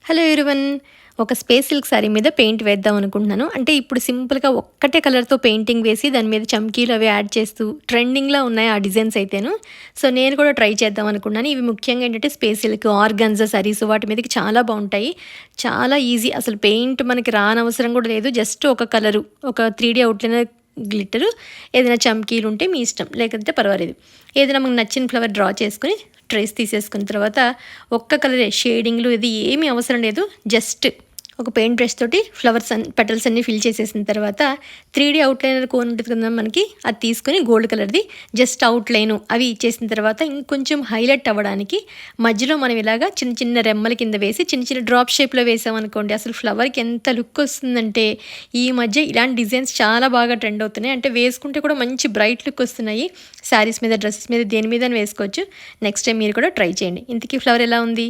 Hello everyone. ఒక space silk sorry మీద paint వేద్దాం అనుకుంటున్నాను. అంటే ఇప్పుడు సింపుల్‌గా ఒక్కటే కలర్‌తో పెయింటింగ్ వేసి దాని మీద చమ్కీలు అవి యాడ్ చేస్తూ ట్రెండింగ్‌లో ఉన్నాయి ఆ డిజైన్స్ అయితేను. సో, నేను కూడా ట్రై చేద్దాం అనుకున్నాను. ఇవి ముఖ్యంగా ఏంటంటే స్పేస్ సిల్క్, ఆర్గాన్జా సారీస్ వాటి మీదకి చాలా బావుంటాయి. చాలా ఈజీ, అసలు పెయింట్ మనకి రానవసరం కూడా లేదు. జస్ట్ ఒక కలరు, ఒక 3D అవుట్‌లైనర్, గ్లిట్టరు, ఏదైనా చమ్కీలు ఉంటే మీ ఇష్టం. లేకపోతే పర్వాలేదు. ఏదైనా మనకు నచ్చిన ఫ్లవర్ డ్రా చేసుకొని ట్రేస్ తీసేసుకున్న తర్వాత ఒక్క కలరే షేడింగ్‌లు ఇది ఏమీ అవసరం లేదు. జస్ట్ ఒక పెయింట్ బ్రష్ తోటి ఫ్లవర్స్ పెటల్స్ అన్నీ ఫిల్ చేసేసిన తర్వాత 3D అవుట్‌లైనర్ కోన్ ఉంటుంది కదా మనకి, అది తీసుకొని గోల్డ్ కలర్‌ది జస్ట్ అవుట్‌లైను అవి ఇచ్చేసిన తర్వాత ఇంకొంచెం హైలైట్ అవ్వడానికి మధ్యలో మనం ఇలాగా చిన్న చిన్న రెమ్మల కింద వేసి చిన్న చిన్న డ్రాప్ షేప్‌లో వేసామనుకోండి, అసలు ఫ్లవర్‌కి ఎంత లుక్ వస్తుందంటే ఈ మధ్య ఇలాంటి డిజైన్స్ చాలా బాగా ట్రెండ్ అవుతున్నాయి. అంటే వేసుకుంటే కూడా మంచి బ్రైట్ లుక్ వస్తున్నాయి. శారీస్ మీద, డ్రెసెస్ మీద, దేని మీదైనా వేసుకోవచ్చు. నెక్స్ట్ టైం మీరు కూడా ట్రై చేయండి. ఇంతకీ ఫ్లవర్ ఎలా ఉంది?